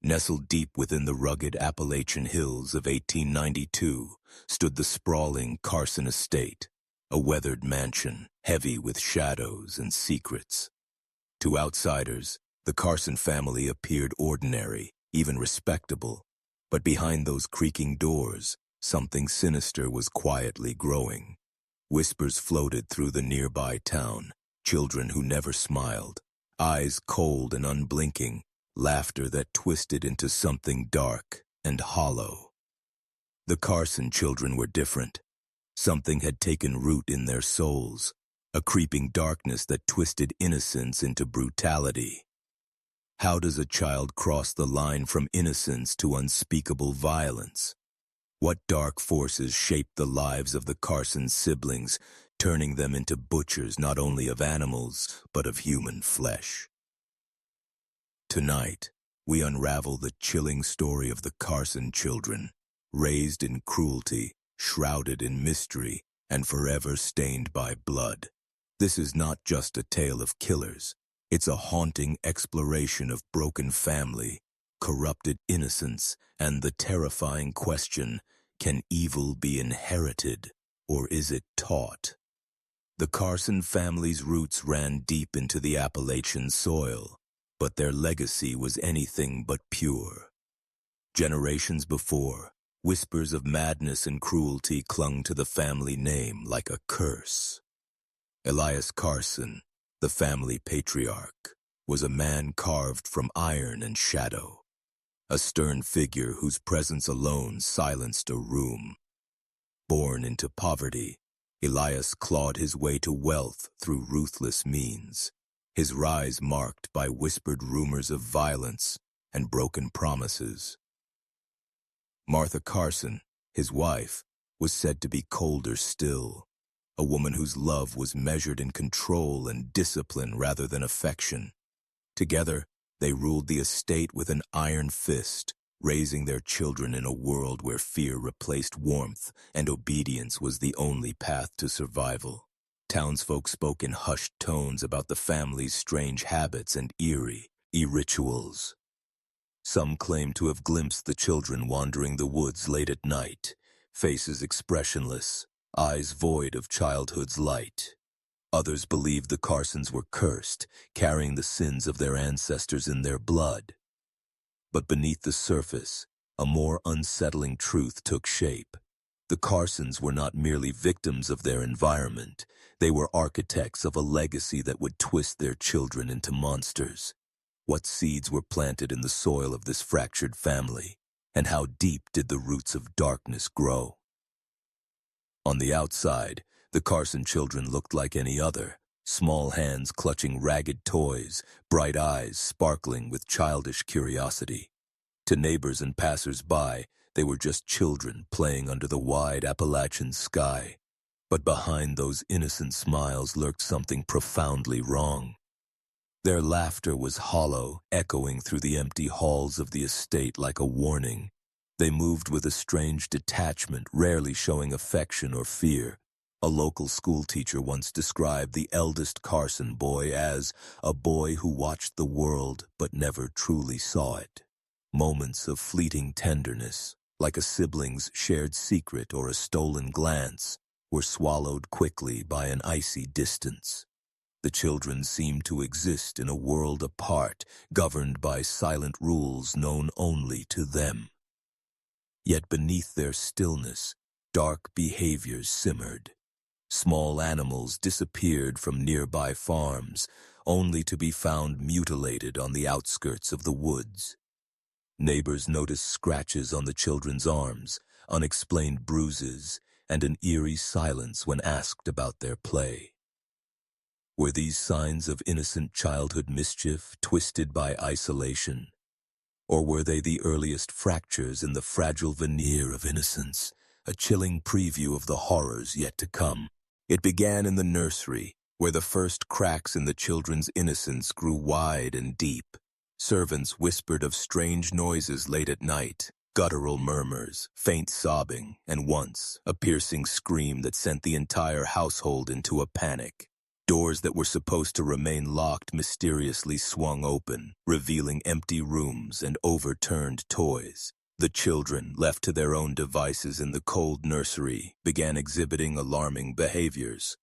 Nestled deep within the rugged Appalachian hills of 1892 stood the sprawling Carson estate, a weathered mansion heavy with shadows and secrets. To outsiders, the Carson family appeared ordinary, even respectable, but behind those creaking doors, something sinister was quietly growing. Whispers floated through the nearby town, children who never smiled, eyes cold and unblinking, laughter that twisted into something dark and hollow. The Carson children were different. Something had taken root in their souls, a creeping darkness that twisted innocence into brutality. How does a child cross the line from innocence to unspeakable violence? What dark forces shaped the lives of the Carson siblings, turning them into butchers not only of animals, but of human flesh? Tonight, we unravel the chilling story of the Carson children, raised in cruelty, shrouded in mystery, and forever stained by blood. This is not just a tale of killers. It's a haunting exploration of broken family, corrupted innocence, and the terrifying question, can evil be inherited, or is it taught? The Carson family's roots ran deep into the Appalachian soil, but their legacy was anything but pure. Generations before, whispers of madness and cruelty clung to the family name like a curse. Elias Carson, the family patriarch, was a man carved from iron and shadow, a stern figure whose presence alone silenced a room. Born into poverty, Elias clawed his way to wealth through ruthless means, his rise marked by whispered rumors of violence and broken promises. Martha Carson, his wife, was said to be colder still, a woman whose love was measured in control and discipline rather than affection. Together, they ruled the estate with an iron fist, raising their children in a world where fear replaced warmth and obedience was the only path to survival. Townsfolk spoke in hushed tones about the family's strange habits and eerie rituals. Some claimed to have glimpsed the children wandering the woods late at night, faces expressionless, eyes void of childhood's light. Others believed the Carsons were cursed, carrying the sins of their ancestors in their blood. But beneath the surface, a more unsettling truth took shape. The Carsons were not merely victims of their environment. They were architects of a legacy that would twist their children into monsters. What seeds were planted in the soil of this fractured family, and how deep did the roots of darkness grow? On the outside, the Carson children looked like any other, small hands clutching ragged toys, bright eyes sparkling with childish curiosity. To neighbors and passers-by, they were just children playing under the wide Appalachian sky. But behind those innocent smiles lurked something profoundly wrong. Their laughter was hollow, echoing through the empty halls of the estate like a warning. They moved with a strange detachment, rarely showing affection or fear. A local schoolteacher once described the eldest Carson boy as a boy who watched the world but never truly saw it. Moments of fleeting tenderness, like a sibling's shared secret or a stolen glance, were swallowed quickly by an icy distance. The children seemed to exist in a world apart, governed by silent rules known only to them. Yet beneath their stillness, dark behaviors simmered. Small animals disappeared from nearby farms, only to be found mutilated on the outskirts of the woods. Neighbors noticed scratches on the children's arms, unexplained bruises, and an eerie silence when asked about their play. Were these signs of innocent childhood mischief twisted by isolation? Or were they the earliest fractures in the fragile veneer of innocence, a chilling preview of the horrors yet to come? It began in the nursery, where the first cracks in the children's innocence grew wide and deep. Servants whispered of strange noises late at night, guttural murmurs, faint sobbing, and once, a piercing scream that sent the entire household into a panic. Doors that were supposed to remain locked mysteriously swung open, revealing empty rooms and overturned toys. The children, left to their own devices in the cold nursery, began exhibiting alarming behaviors.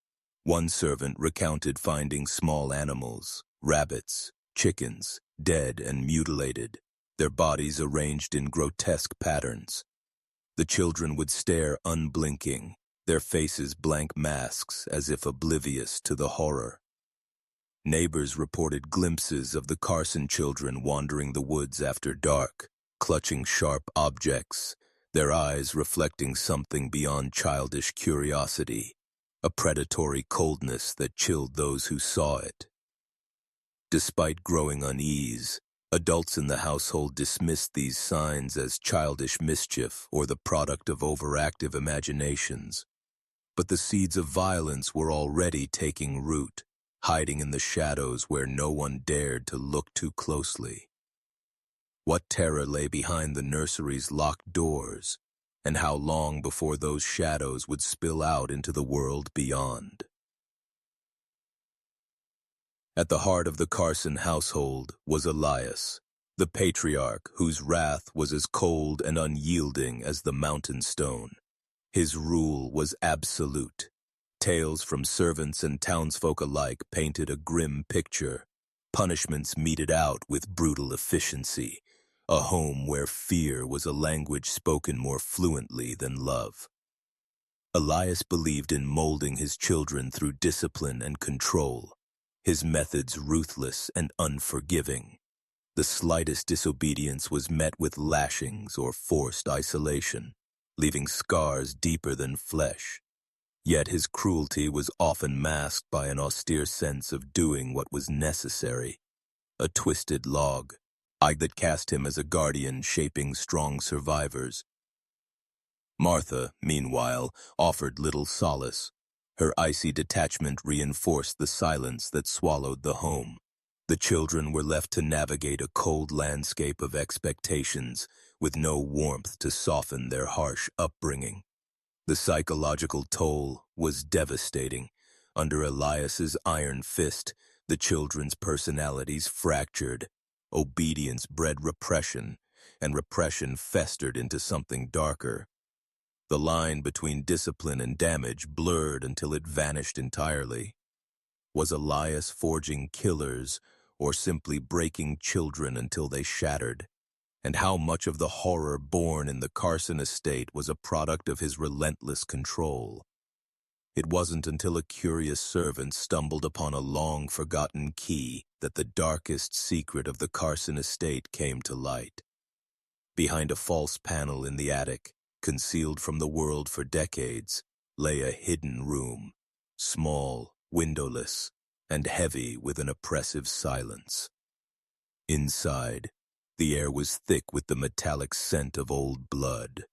One servant recounted finding small animals, rabbits, chickens, dead and mutilated, their bodies arranged in grotesque patterns. The children would stare unblinking, their faces blank masks as if oblivious to the horror. Neighbors reported glimpses of the Carson children wandering the woods after dark, clutching sharp objects, their eyes reflecting something beyond childish curiosity, a predatory coldness that chilled those who saw it. Despite growing unease, adults in the household dismissed these signs as childish mischief or the product of overactive imaginations. But the seeds of violence were already taking root, hiding in the shadows where no one dared to look too closely. What terror lay behind the nursery's locked doors, and how long before those shadows would spill out into the world beyond? At the heart of the Carson household was Elias, the patriarch whose wrath was as cold and unyielding as the mountain stone. His rule was absolute. Tales from servants and townsfolk alike painted a grim picture, punishments meted out with brutal efficiency, a home where fear was a language spoken more fluently than love. Elias believed in molding his children through discipline and control, his methods ruthless and unforgiving. The slightest disobedience was met with lashings or forced isolation, leaving scars deeper than flesh. Yet his cruelty was often masked by an austere sense of doing what was necessary, a twisted log, that cast him as a guardian shaping strong survivors. Martha, meanwhile, offered little solace. Her icy detachment reinforced the silence that swallowed the home. The children were left to navigate a cold landscape of expectations, with no warmth to soften their harsh upbringing. The psychological toll was devastating. Under Elias's iron fist, the children's personalities fractured. Obedience bred repression, and repression festered into something darker. The line between discipline and damage blurred until it vanished entirely. Was Elias forging killers, or simply breaking children until they shattered? And how much of the horror born in the Carson estate was a product of his relentless control? It wasn't until a curious servant stumbled upon a long-forgotten key that the darkest secret of the Carson estate came to light. Behind a false panel in the attic, concealed from the world for decades, lay a hidden room, small, windowless, and heavy with an oppressive silence. Inside, the air was thick with the metallic scent of old blood.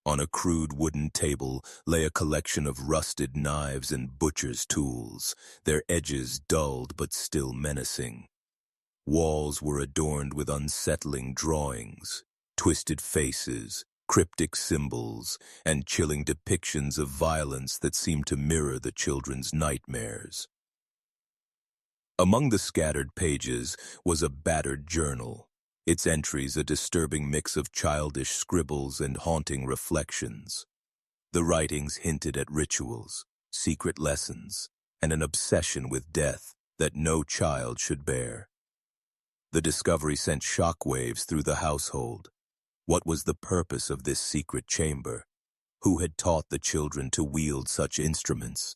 On a crude wooden table lay a collection of rusted knives and butcher's tools, their edges dulled but still menacing. Walls were adorned with unsettling drawings, twisted faces, cryptic symbols, and chilling depictions of violence that seemed to mirror the children's nightmares. Among the scattered pages was a battered journal, its entries a disturbing mix of childish scribbles and haunting reflections. The writings hinted at rituals, secret lessons, and an obsession with death that no child should bear. The discovery sent shockwaves through the household. What was the purpose of this secret chamber? Who had taught the children to wield such instruments?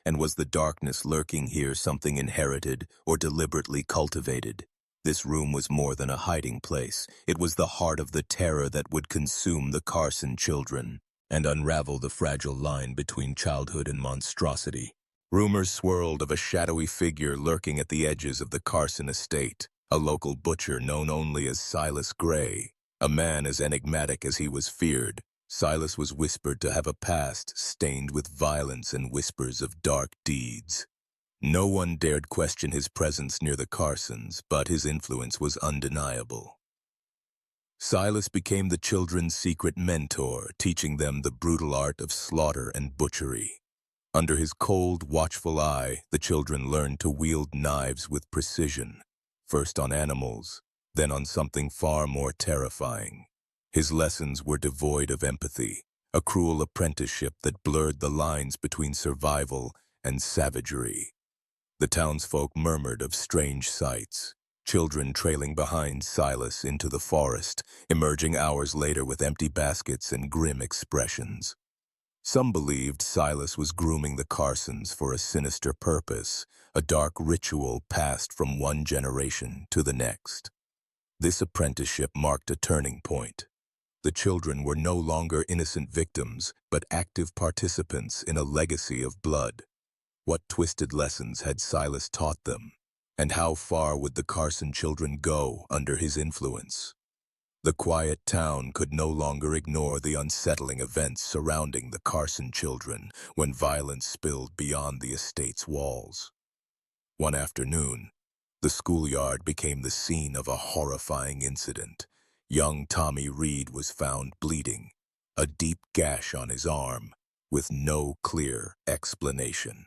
And was the darkness lurking here something inherited or deliberately cultivated? This room was more than a hiding place. It was the heart of the terror that would consume the Carson children and unravel the fragile line between childhood and monstrosity. Rumors swirled of a shadowy figure lurking at the edges of the Carson estate, a local butcher known only as Silas Gray, a man as enigmatic as he was feared. Silas was whispered to have a past stained with violence and whispers of dark deeds. No one dared question his presence near the Carsons, but his influence was undeniable. Silas became the children's secret mentor, teaching them the brutal art of slaughter and butchery. Under his cold, watchful eye, the children learned to wield knives with precision, first on animals, then on something far more terrifying. His lessons were devoid of empathy, a cruel apprenticeship that blurred the lines between survival and savagery. The townsfolk murmured of strange sights, children trailing behind Silas into the forest, emerging hours later with empty baskets and grim expressions. Some believed Silas was grooming the Carsons for a sinister purpose, a dark ritual passed from one generation to the next. This apprenticeship marked a turning point. The children were no longer innocent victims, but active participants in a legacy of blood. What twisted lessons had Silas taught them? And how far would the Carson children go under his influence? The quiet town could no longer ignore the unsettling events surrounding the Carson children when violence spilled beyond the estate's walls. One afternoon, the schoolyard became the scene of a horrifying incident. Young Tommy Reed was found bleeding, a deep gash on his arm, with no clear explanation.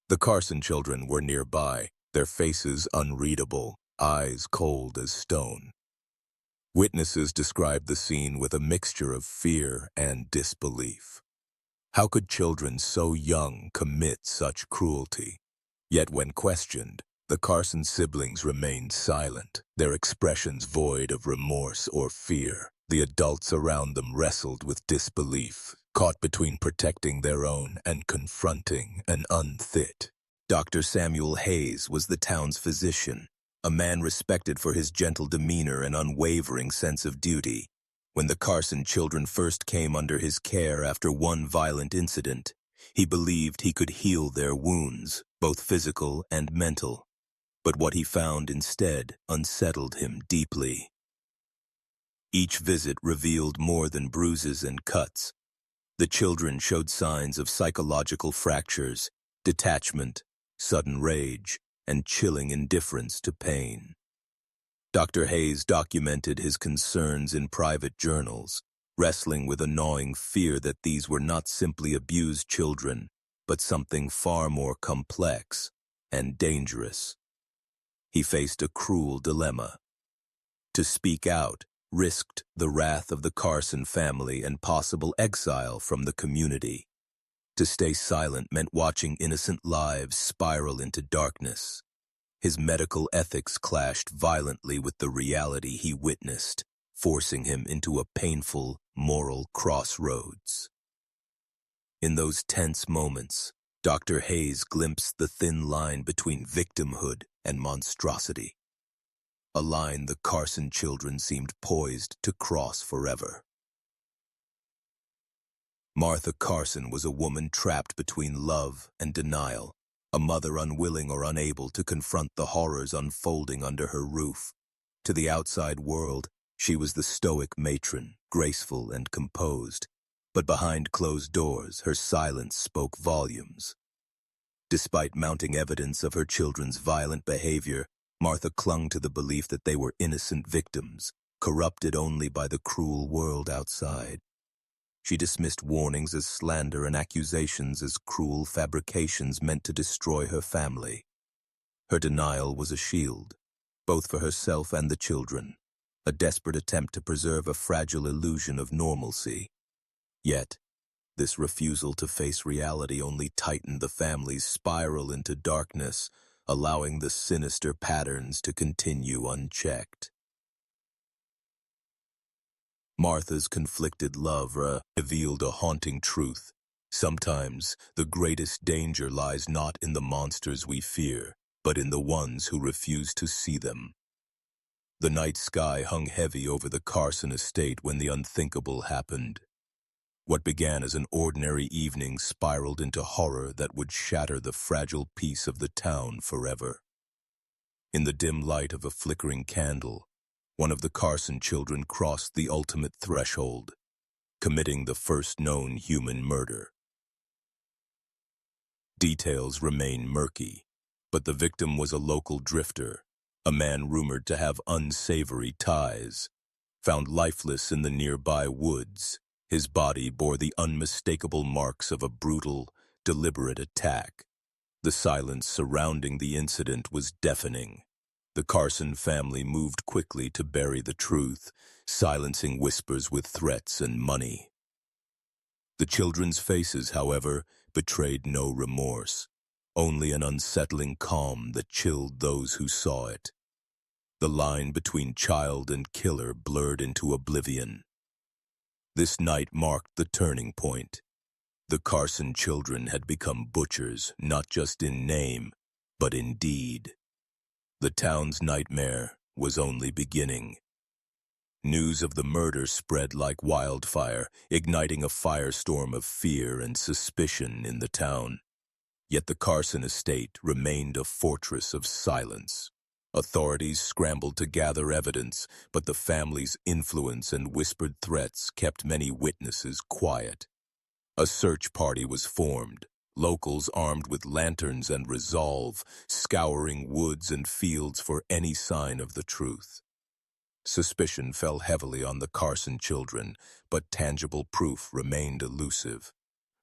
The Carson children were nearby, their faces unreadable, eyes cold as stone. Witnesses described the scene with a mixture of fear and disbelief. How could children so young commit such cruelty? Yet when questioned, the Carson siblings remained silent, their expressions void of remorse or fear. The adults around them wrestled with disbelief, caught between protecting their own and confronting an unfit. Dr. Samuel Hayes was the town's physician, a man respected for his gentle demeanor and unwavering sense of duty. When the Carson children first came under his care after one violent incident, he believed he could heal their wounds, both physical and mental. But what he found instead unsettled him deeply. Each visit revealed more than bruises and cuts. The children showed signs of psychological fractures, detachment, sudden rage, and chilling indifference to pain. Dr. Hayes documented his concerns in private journals, wrestling with a gnawing fear that these were not simply abused children, but something far more complex and dangerous. He faced a cruel dilemma. To speak out risked the wrath of the Carson family and possible exile from the community. To stay silent meant watching innocent lives spiral into darkness. His medical ethics clashed violently with the reality he witnessed, forcing him into a painful moral crossroads. In those tense moments, Dr. Hayes glimpsed the thin line between victimhood and monstrosity, a line the Carson children seemed poised to cross forever. Martha Carson was a woman trapped between love and denial, a mother unwilling or unable to confront the horrors unfolding under her roof. To the outside world, she was the stoic matron, graceful and composed, but behind closed doors, her silence spoke volumes. Despite mounting evidence of her children's violent behavior, Martha clung to the belief that they were innocent victims, corrupted only by the cruel world outside. She dismissed warnings as slander and accusations as cruel fabrications meant to destroy her family. Her denial was a shield, both for herself and the children, a desperate attempt to preserve a fragile illusion of normalcy. Yet, this refusal to face reality only tightened the family's spiral into darkness, allowing the sinister patterns to continue unchecked. Martha's conflicted love revealed a haunting truth. Sometimes the greatest danger lies not in the monsters we fear, but in the ones who refuse to see them. The night sky hung heavy over the Carson estate when the unthinkable happened. What began as an ordinary evening spiraled into horror that would shatter the fragile peace of the town forever. In the dim light of a flickering candle, one of the Carson children crossed the ultimate threshold, committing the first known human murder. Details remain murky, but the victim was a local drifter, a man rumored to have unsavory ties. Found lifeless in the nearby woods, his body bore the unmistakable marks of a brutal, deliberate attack. The silence surrounding the incident was deafening. The Carson family moved quickly to bury the truth, silencing whispers with threats and money. The children's faces, however, betrayed no remorse, only an unsettling calm that chilled those who saw it. The line between child and killer blurred into oblivion. This night marked the turning point. The Carson children had become butchers, not just in name, but in deed. The town's nightmare was only beginning. News of the murder spread like wildfire, igniting a firestorm of fear and suspicion in the town. Yet the Carson estate remained a fortress of silence. Authorities scrambled to gather evidence, but the family's influence and whispered threats kept many witnesses quiet. A search party was formed, locals armed with lanterns and resolve, scouring woods and fields for any sign of the truth. Suspicion fell heavily on the Carson children, but tangible proof remained elusive.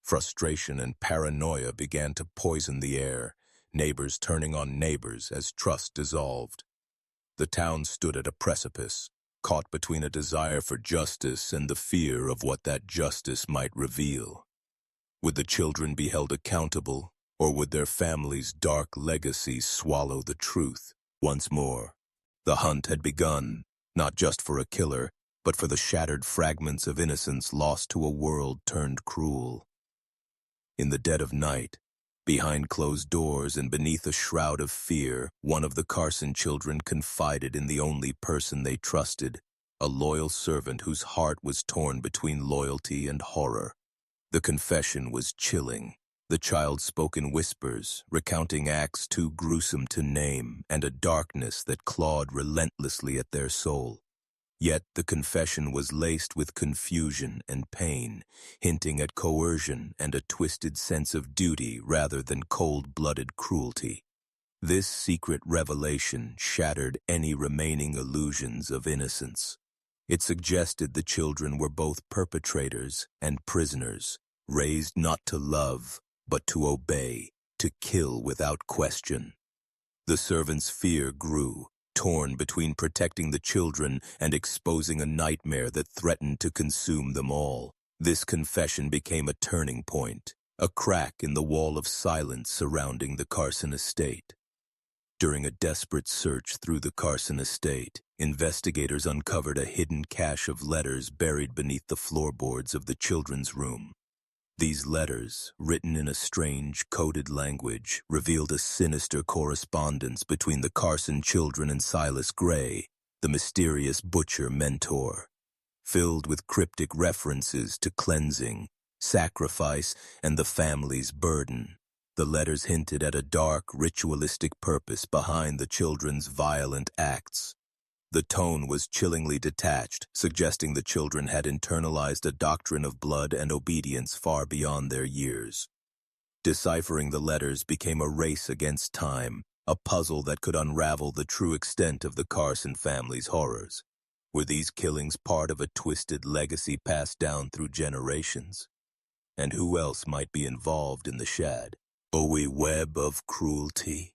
Frustration and paranoia began to poison the air, neighbors turning on neighbors as trust dissolved. The town stood at a precipice, caught between a desire for justice and the fear of what that justice might reveal. Would the children be held accountable, or would their families' dark legacies swallow the truth once more? The hunt had begun, not just for a killer, but for the shattered fragments of innocence lost to a world turned cruel. In the dead of night, behind closed doors and beneath a shroud of fear, one of the Carson children confided in the only person they trusted, a loyal servant whose heart was torn between loyalty and horror. The confession was chilling. The child spoke in whispers, recounting acts too gruesome to name and a darkness that clawed relentlessly at their soul. Yet the confession was laced with confusion and pain, hinting at coercion and a twisted sense of duty rather than cold-blooded cruelty. This secret revelation shattered any remaining illusions of innocence. It suggested the children were both perpetrators and prisoners, raised not to love, but to obey, to kill without question. The servant's fear grew, torn between protecting the children and exposing a nightmare that threatened to consume them all. This confession became a turning point, a crack in the wall of silence surrounding the Carson estate. During a desperate search through the Carson estate, investigators uncovered a hidden cache of letters buried beneath the floorboards of the children's room. These letters, written in a strange, coded language, revealed a sinister correspondence between the Carson children and Silas Gray, the mysterious butcher mentor. Filled with cryptic references to cleansing, sacrifice, and the family's burden, the letters hinted at a dark, ritualistic purpose behind the children's violent acts. The tone was chillingly detached, suggesting the children had internalized a doctrine of blood and obedience far beyond their years. Deciphering the letters became a race against time, a puzzle that could unravel the true extent of the Carson family's horrors. Were these killings part of a twisted legacy passed down through generations? And who else might be involved in the shadowy web of cruelty?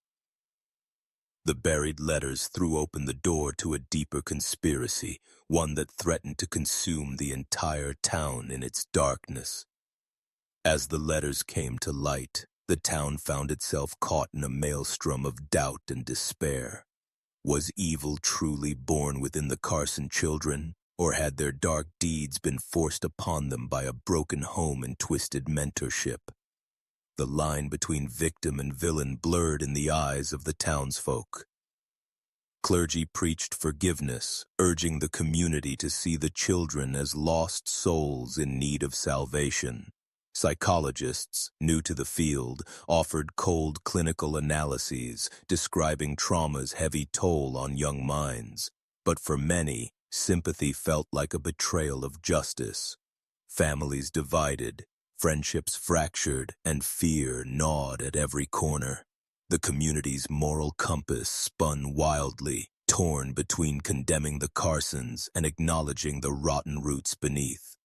The buried letters threw open the door to a deeper conspiracy, one that threatened to consume the entire town in its darkness. As the letters came to light, the town found itself caught in a maelstrom of doubt and despair. Was evil truly born within the Carson children, or had their dark deeds been forced upon them by a broken home and twisted mentorship? The line between victim and villain blurred in the eyes of the townsfolk. Clergy preached forgiveness, urging the community to see the children as lost souls in need of salvation. Psychologists, new to the field, offered cold clinical analyses, describing trauma's heavy toll on young minds. But for many, sympathy felt like a betrayal of justice. Families divided, friendships fractured, and fear gnawed at every corner. The community's moral compass spun wildly, torn between condemning the Carsons and acknowledging the rotten roots beneath.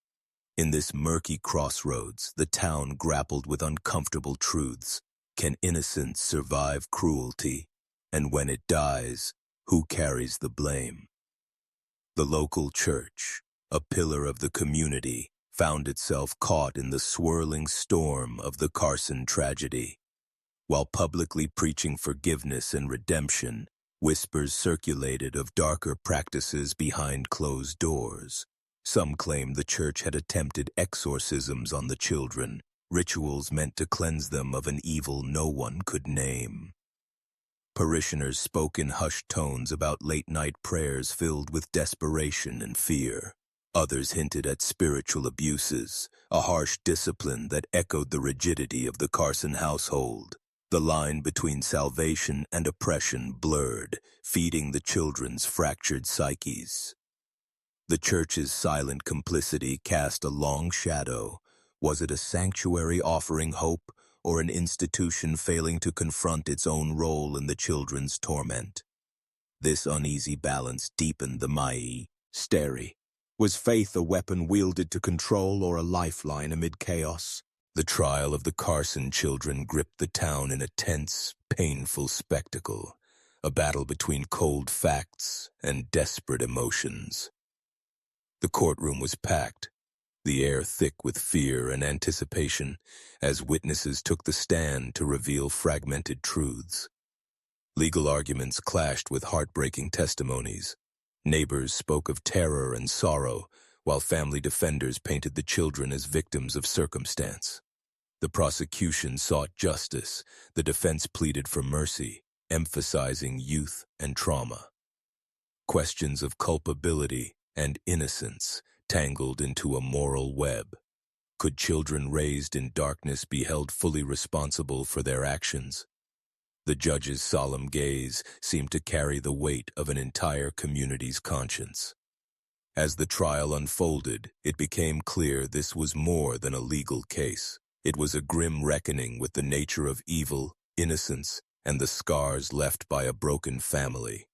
In this murky crossroads, the town grappled with uncomfortable truths. Can innocence survive cruelty? And when it dies, who carries the blame? The local church, a pillar of the community, found itself caught in the swirling storm of the Carson tragedy. While publicly preaching forgiveness and redemption, whispers circulated of darker practices behind closed doors. Some claimed the church had attempted exorcisms on the children, rituals meant to cleanse them of an evil no one could name. Parishioners spoke in hushed tones about late-night prayers filled with desperation and fear. Others hinted at spiritual abuses, a harsh discipline that echoed the rigidity of the Carson household. The line between salvation and oppression blurred, feeding the children's fractured psyches. The church's silent complicity cast a long shadow. Was it a sanctuary offering hope, or an institution failing to confront its own role in the children's torment? This uneasy balance deepened the mystery. Was faith a weapon wielded to control or a lifeline amid chaos? The trial of the Carson children gripped the town in a tense, painful spectacle, a battle between cold facts and desperate emotions. The courtroom was packed, the air thick with fear and anticipation, as witnesses took the stand to reveal fragmented truths. Legal arguments clashed with heartbreaking testimonies. Neighbors spoke of terror and sorrow, while family defenders painted the children as victims of circumstance. The prosecution sought justice, the defense pleaded for mercy, emphasizing youth and trauma. Questions of culpability and innocence tangled into a moral web. Could children raised in darkness be held fully responsible for their actions? The judge's solemn gaze seemed to carry the weight of an entire community's conscience. As the trial unfolded, it became clear this was more than a legal case. It was a grim reckoning with the nature of evil, innocence, and the scars left by a broken family.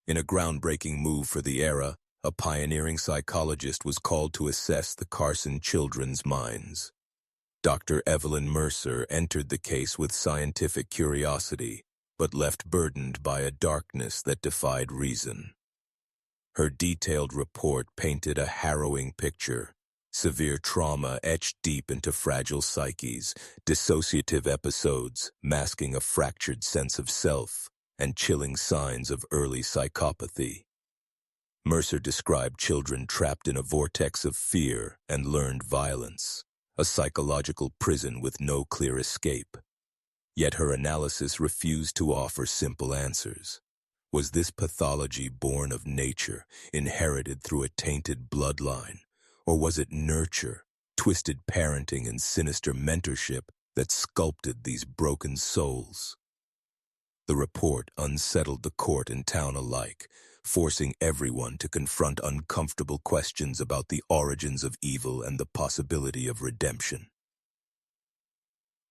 In a groundbreaking move for the era, a pioneering psychologist was called to assess the Carson children's minds. Dr. Evelyn Mercer entered the case with scientific curiosity, but left burdened by a darkness that defied reason. Her detailed report painted a harrowing picture. Severe trauma etched deep into fragile psyches, dissociative episodes masking a fractured sense of self, and chilling signs of early psychopathy. Mercer described children trapped in a vortex of fear and learned violence, a psychological prison with no clear escape. Yet her analysis refused to offer simple answers. Was this pathology born of nature, inherited through a tainted bloodline? Or was it nurture, twisted parenting, and sinister mentorship that sculpted these broken souls? The report unsettled the court and town alike, forcing everyone to confront uncomfortable questions about the origins of evil and the possibility of redemption.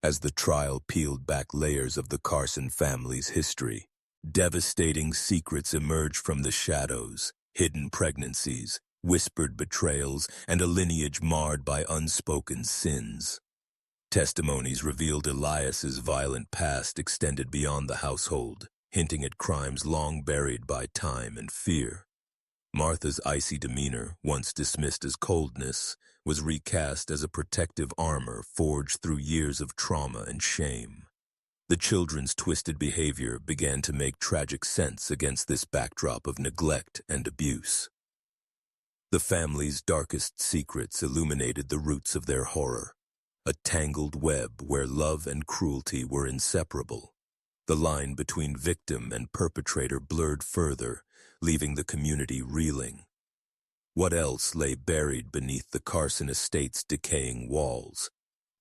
As the trial peeled back layers of the Carson family's history, devastating secrets emerged from the shadows: hidden pregnancies, whispered betrayals, and a lineage marred by unspoken sins. Testimonies revealed Elias's violent past extended beyond the household, hinting at crimes long buried by time and fear. Martha's icy demeanor, once dismissed as coldness, was recast as a protective armor forged through years of trauma and shame. The children's twisted behavior began to make tragic sense against this backdrop of neglect and abuse. The family's darkest secrets illuminated the roots of their horror, a tangled web where love and cruelty were inseparable. The line between victim and perpetrator blurred further, leaving the community reeling. What else lay buried beneath the Carson estate's decaying walls?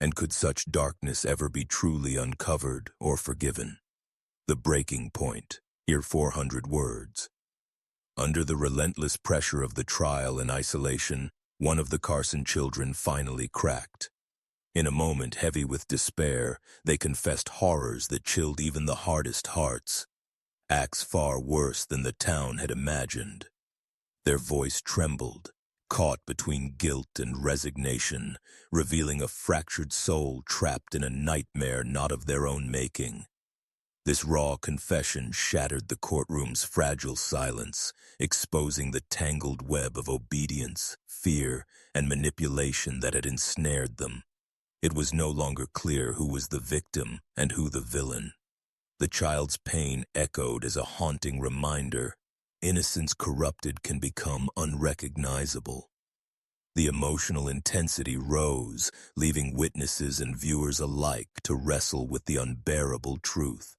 And could such darkness ever be truly uncovered or forgiven? The breaking point, here 400 words. Under the relentless pressure of the trial and isolation, one of the Carson children finally cracked. In a moment heavy with despair, they confessed horrors that chilled even the hardest hearts. Acts far worse than the town had imagined. Their voice trembled, caught between guilt and resignation, revealing a fractured soul trapped in a nightmare not of their own making. This raw confession shattered the courtroom's fragile silence, exposing the tangled web of obedience, fear, and manipulation that had ensnared them. It was no longer clear who was the victim and who the villain. The child's pain echoed as a haunting reminder: innocence corrupted can become unrecognizable. The emotional intensity rose, leaving witnesses and viewers alike to wrestle with the unbearable truth.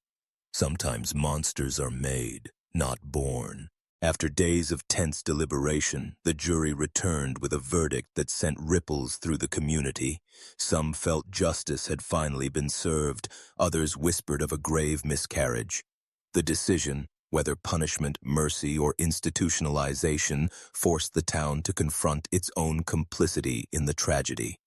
Sometimes monsters are made, not born. After days of tense deliberation, the jury returned with a verdict that sent ripples through the community. Some felt justice had finally been served, others whispered of a grave miscarriage. The decision, whether punishment, mercy, or institutionalization, forced the town to confront its own complicity in the tragedy.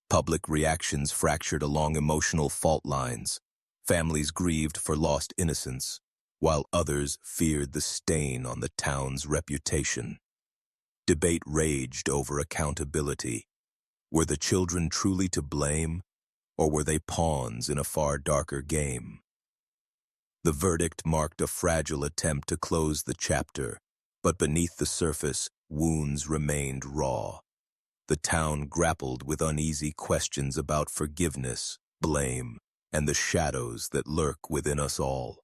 Public reactions fractured along emotional fault lines. Families grieved for lost innocence, while others feared the stain on the town's reputation. Debate raged over accountability. Were the children truly to blame, or were they pawns in a far darker game? The verdict marked a fragile attempt to close the chapter, but beneath the surface, wounds remained raw. The town grappled with uneasy questions about forgiveness, blame, and the shadows that lurk within us all.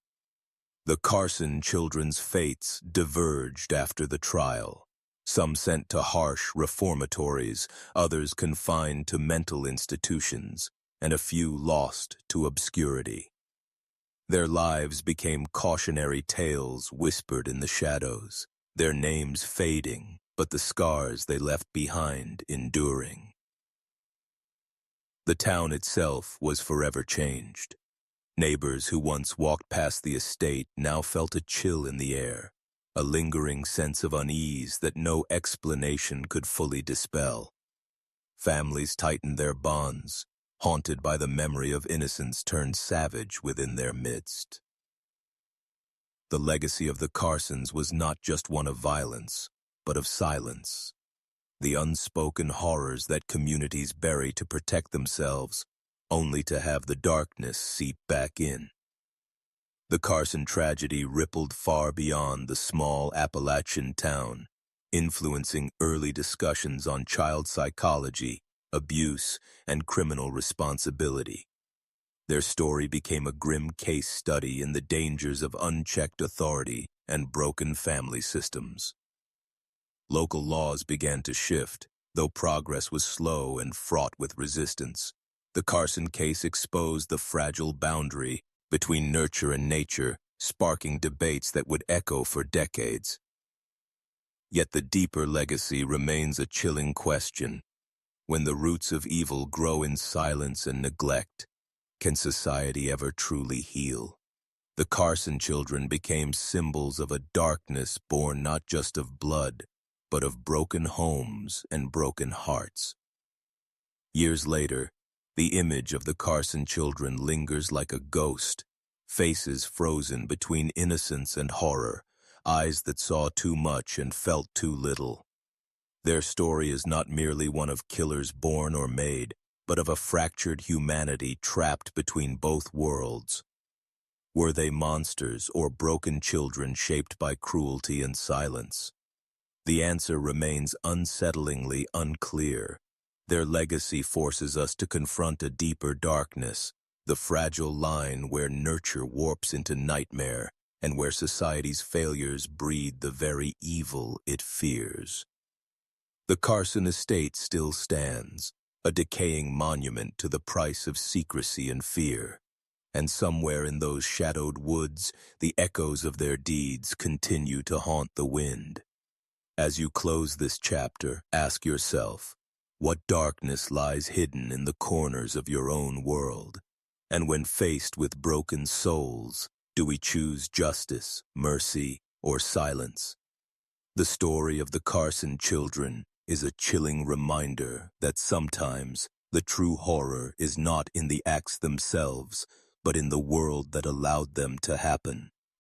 The Carson children's fates diverged after the trial. Some sent to harsh reformatories, others confined to mental institutions, and a few lost to obscurity. Their lives became cautionary tales whispered in the shadows, their names fading, but the scars they left behind enduring. The town itself was forever changed. Neighbors who once walked past the estate now felt a chill in the air, a lingering sense of unease that no explanation could fully dispel. Families tightened their bonds, haunted by the memory of innocence turned savage within their midst. The legacy of the Carsons was not just one of violence, but of silence. The unspoken horrors that communities bury to protect themselves, only to have the darkness seep back in. The Carson tragedy rippled far beyond the small Appalachian town, influencing early discussions on child psychology, abuse, and criminal responsibility. Their story became a grim case study in the dangers of unchecked authority and broken family systems. Local laws began to shift, though progress was slow and fraught with resistance. The Carson case exposed the fragile boundary between nurture and nature, sparking debates that would echo for decades. Yet the deeper legacy remains a chilling question. When the roots of evil grow in silence and neglect, can society ever truly heal? The Carson children became symbols of a darkness born not just of blood, but of broken homes and broken hearts. Years later, the image of the Carson children lingers like a ghost, faces frozen between innocence and horror, eyes that saw too much and felt too little. Their story is not merely one of killers born or made, but of a fractured humanity trapped between both worlds. Were they monsters or broken children shaped by cruelty and silence? The answer remains unsettlingly unclear. Their legacy forces us to confront a deeper darkness, the fragile line where nurture warps into nightmare and where society's failures breed the very evil it fears. The Carson estate still stands, a decaying monument to the price of secrecy and fear. And somewhere in those shadowed woods, the echoes of their deeds continue to haunt the wind. As you close this chapter, ask yourself, what darkness lies hidden in the corners of your own world? And when faced with broken souls, do we choose justice, mercy, or silence? The story of the Carson children is a chilling reminder that sometimes the true horror is not in the acts themselves, but in the world that allowed them to happen.